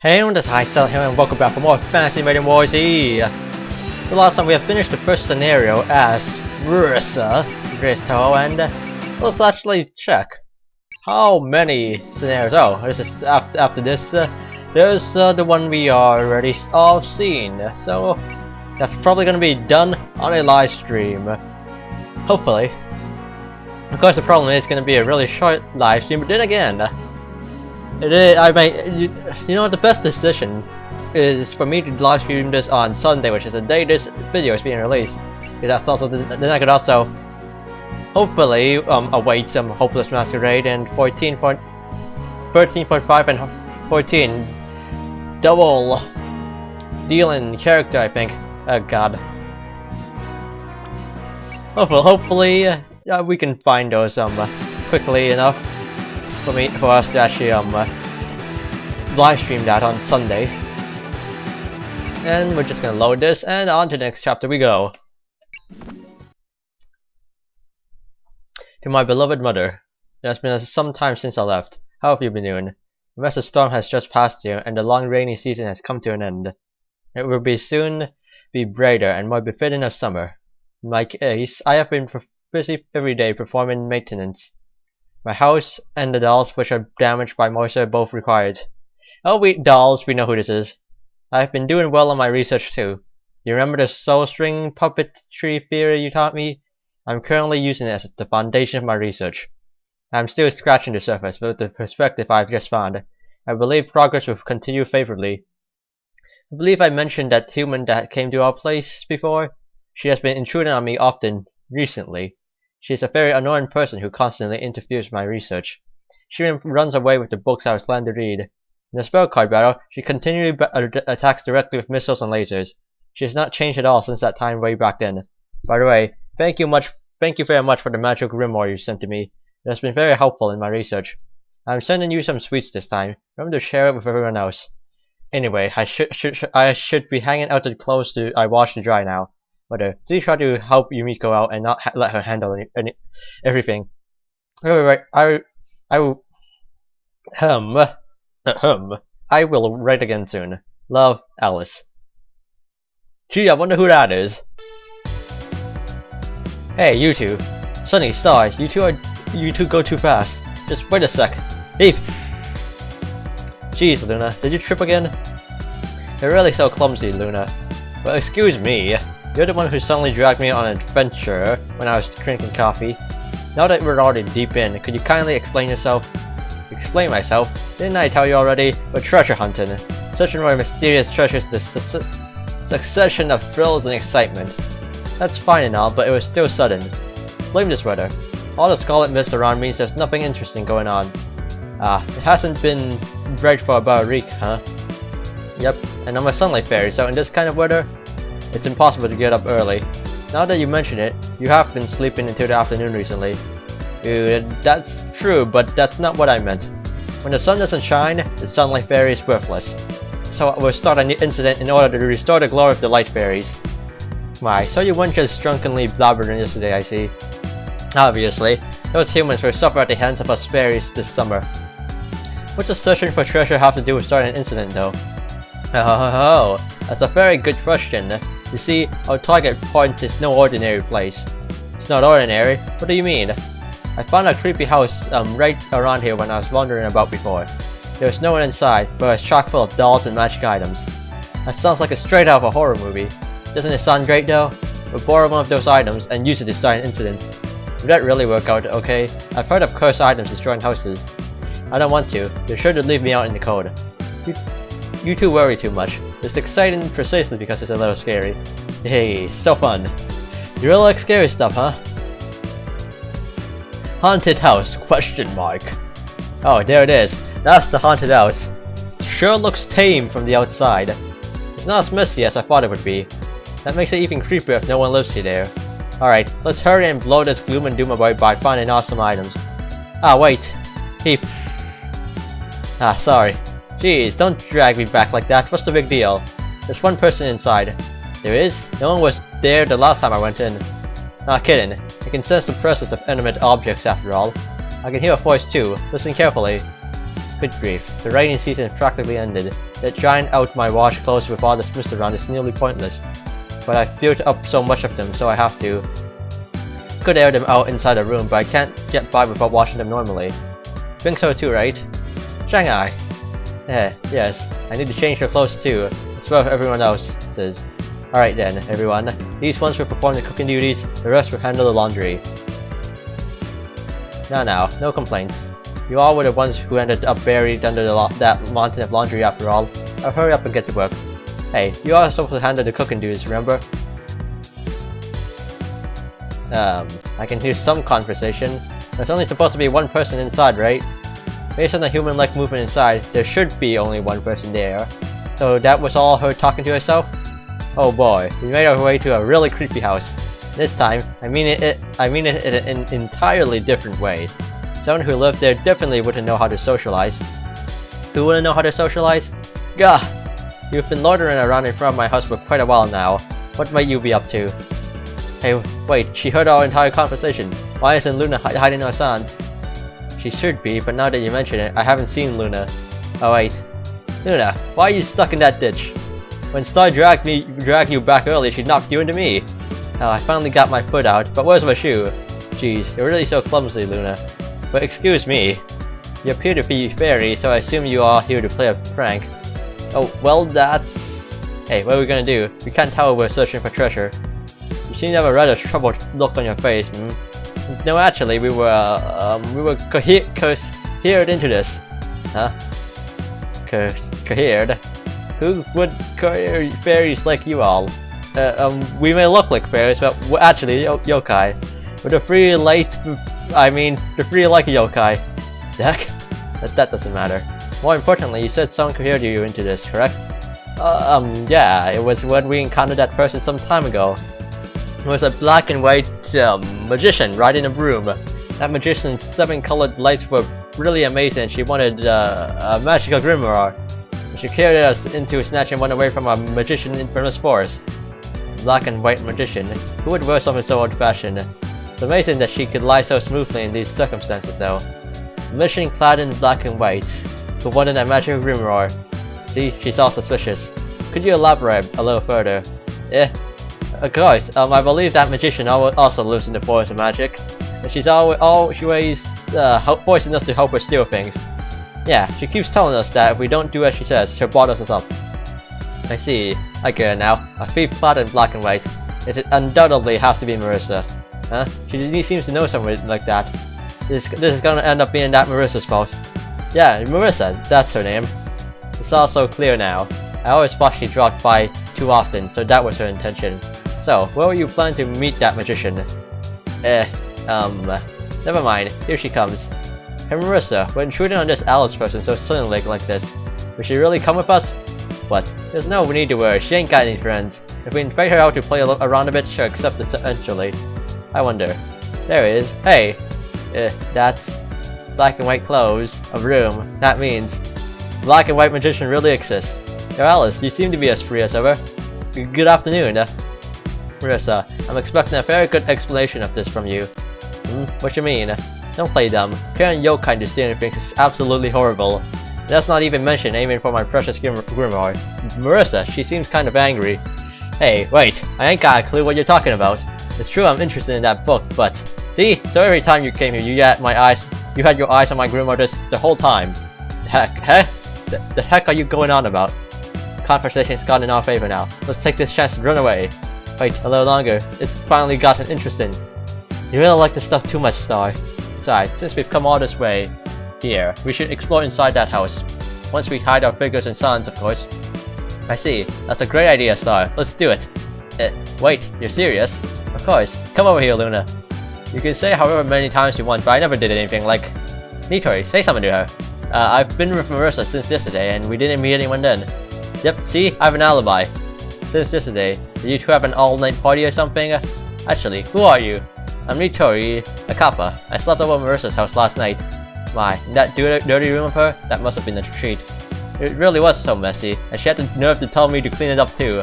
Hey everyone, this is HighZealot here and welcome back for more Fantasy Maiden War Z. The last time we have finished the first scenario as Marissa, Grace Toho, and let's actually check how many scenarios. Oh, this is after this. There's the one we already all seen, so that's probably gonna be done on a live stream. Hopefully. Of course, the problem is gonna be a really short live stream, but then again, it is. You know what? The best decision is for me to live stream this on Sunday, which is the day this video is being released. Because that's also then I could also hopefully await some Hopeless Masquerade and 13.5 and 14 double dealing character. I think. Oh God. Hopefully we can find those quickly enough for us to actually live stream that on Sunday. And we're just gonna load this and on to the next chapter we go. To my beloved mother, it has been some time since I left. How have you been doing? The rest of the storm has just passed you, and the long rainy season has come to an end. It will soon be brighter and more befitting of summer. In my case, I have been busy every day performing maintenance. My house and the dolls which are damaged by moisture are both required. Oh, dolls, we know who this is. I have been doing well on my research too. You remember the soul string puppetry theory you taught me? I'm currently using it as the foundation of my research. I'm still scratching the surface, but with the perspective I've just found, I believe progress will continue favorably. I believe I mentioned that human that came to our place before. She has been intruding on me often recently. She is a very annoying person who constantly interferes with my research. She even runs away with the books I was planning to read. In the spell card battle, she continually attacks directly with missiles and lasers. She has not changed at all since that time way back then. By the way, thank you very much for the magic grimoire you sent to me. It has been very helpful in my research. I'm sending you some sweets this time. Remember to share it with everyone else. Anyway, I should be hanging out the clothes I wash to dry now. Mother, please try to help Yumiko out and not let her handle everything. Alright, I will. I will write again soon. Love, Alice. Gee, I wonder who that is. Hey, you two. Sunny, Star, you two go too fast. Just wait a sec. Heath. Jeez, Luna, did you trip again? You're really so clumsy, Luna. Well, excuse me. You're the one who suddenly dragged me on an adventure when I was drinking coffee. Now that we're already deep in, could you kindly explain yourself? Explain myself? Didn't I tell you already? We're treasure hunting. Searching for mysterious treasures, the succession of thrills and excitement. That's fine and all, but it was still sudden. Blame this weather. All the scarlet mist around means there's nothing interesting going on. It hasn't been bright for about a week, huh? Yep, and I'm a sunlight fairy, so in this kind of weather, it's impossible to get up early. Now that you mention it, you have been sleeping until the afternoon recently. That's true, but that's not what I meant. When the sun doesn't shine, the sunlight fairy is worthless. So we'll start an incident in order to restore the glory of the light fairies. Why, so you weren't just drunkenly blabbering yesterday, I see. Obviously, those humans will suffer at the hands of us fairies this summer. What's the searching for treasure have to do with starting an incident, though? Oh, that's a very good question. You see, our target point is no ordinary place. It's not ordinary? What do you mean? I found a creepy house right around here when I was wandering about before. There was no one inside, but it was chock full of dolls and magic items. That sounds like a straight out of a horror movie. Doesn't it sound great though? We'll borrow one of those items and use it to start an incident. Would that really work out okay? I've heard of cursed items destroying houses. I don't want to. You're sure to leave me out in the cold. You two worry too much. It's exciting precisely because it's a little scary. Hey, so fun. You really like scary stuff, huh? Haunted house, question mark. Oh, there it is. That's the haunted house. Sure looks tame from the outside. It's not as messy as I thought it would be. That makes it even creepier if no one lives here there. Alright, let's hurry and blow this gloom and doom away by finding awesome items. Ah, wait. Heap. Ah, sorry. Jeez, don't drag me back like that. What's the big deal? There's one person inside. There is? No one was there the last time I went in. Not kidding. I can sense the presence of inanimate objects after all. I can hear a voice too. Listen carefully. Good grief, the rainy season practically ended, yet drying out my washed clothes with all this mist around is nearly pointless. But I've built up so much of them, so I have to. Could air them out inside a room, but I can't get by without washing them normally. Think so too, right? Shanghai! Yes, I need to change your clothes too, as well as everyone else says. Alright then, everyone. These ones will perform the cooking duties, the rest will handle the laundry. Now, no complaints. You all were the ones who ended up buried under that mountain of laundry after all. I'll hurry up and get to work. Hey, you are supposed to handle the cooking duties, remember? I can hear some conversation. There's only supposed to be one person inside, right? Based on the human-like movement inside, there should be only one person there. So that was all her talking to herself? Oh boy, we made our way to a really creepy house. This time, I mean it in an entirely different way. Someone who lived there definitely wouldn't know how to socialize. Who wouldn't know how to socialize? Gah! You've been loitering around in front of my house for quite a while now. What might you be up to? Hey, wait, she heard our entire conversation. Why isn't Luna hiding our sounds? She should be, but now that you mention it, I haven't seen Luna. Oh wait. Luna, why are you stuck in that ditch? When Star dragged you back earlier, she knocked you into me. I finally got my foot out, but where's my shoe? Jeez, you're really so clumsy, Luna. But excuse me. You appear to be fairy, so I assume you are here to play a prank. Oh, well that's... Hey, what are we gonna do? We can't tell we're searching for treasure. You seem to have a rather troubled look on your face, No, actually, we were cohered into this. Huh? Cohered? Who would cohere fairies like you all? We may look like fairies, but we're actually yokai. With the free light, the free like a yokai. The heck? That doesn't matter. More importantly, you said someone cohered you into this, correct? Yeah, it was when we encountered that person some time ago. It was a black and white magician riding a broom. That magician's 7-colored lights were really amazing. She wanted a magical grimoire. She carried us into snatching one away from a magician in Infernus Forest. Black and white magician. Who would wear something so old-fashioned? It's amazing that she could lie so smoothly in these circumstances, though. A magician clad in black and white, who wanted a magical grimoire. See, she's all suspicious. Could you elaborate a little further? Of course, I believe that magician also lives in the forest of magic, and she's always forcing us to help her steal things. Yeah, she keeps telling us that if we don't do as she says, she'll bottle us up. I see. I get it now. A thief clad in black and white. It undoubtedly has to be Marissa. Huh? She seems to know someone like that. This is gonna end up being that Marissa's fault. Yeah, Marissa, that's her name. It's all so clear now. I always thought she dropped by too often, so that was her intention. So, where were you planning to meet that magician? Never mind. Here she comes. Hey Marissa, we're intruding on this Alice person so suddenly like this. Will she really come with us? What? There's no need to worry, she ain't got any friends. If we invite her out to play around a bit, she'll accept it eventually. I wonder. There he is. Hey! That's... black and white clothes, a room. That means... black and white magician really exists. Yo Alice, you seem to be as free as ever. Good afternoon. Marissa, I'm expecting a very good explanation of this from you. What you mean? Don't play dumb. Carrying yokai to stealing things is absolutely horrible. Let's not even mention aiming for my precious grimoire. Marissa, she seems kind of angry. Hey, wait, I ain't got a clue what you're talking about. It's true I'm interested in that book, but... See? So every time you came here, you had your eyes on my grimoire the whole time. The heck are you going on about? Conversation's gone in our favor now. Let's take this chance to run away. Wait, a little longer. It's finally gotten interesting. You really like this stuff too much, Star. Besides, since we've come all this way here, we should explore inside that house. Once we hide our figures and sounds, of course. I see. That's a great idea, Star. Let's do it. Wait, you're serious? Of course. Come over here, Luna. You can say however many times you want, but I never did anything like... Nitori, say something to her. I've been with Marissa since yesterday, and we didn't meet anyone then. Yep, see? I have an alibi. Since yesterday, did you two have an all-night party or something? Actually, who are you? I'm Nitori, a kappa. I slept over Marissa's house last night. My, in that dirty room of her? That must have been a treat. It really was so messy, and she had the nerve to tell me to clean it up too.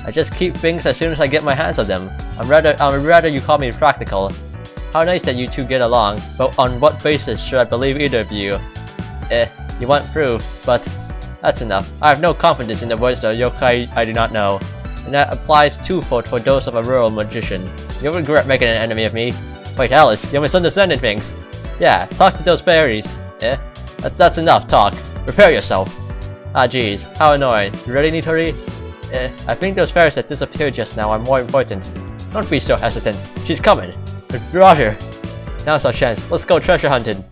I just keep things as soon as I get my hands on them. I'm rather you call me practical. How nice that you two get along, but on what basis should I believe either of you? You want proof, but that's enough. I have no confidence in the words of yokai I do not know, and that applies twofold for those of a rural magician. You'll regret making an enemy of me. Wait, Alice, you're misunderstanding things. Yeah, talk to those fairies. That's enough talk. Prepare yourself. Ah jeez, how annoying. You really need to hurry? I think those fairies that disappeared just now are more important. Don't be so hesitant. She's coming. Roger. Now's our chance. Let's go treasure hunting.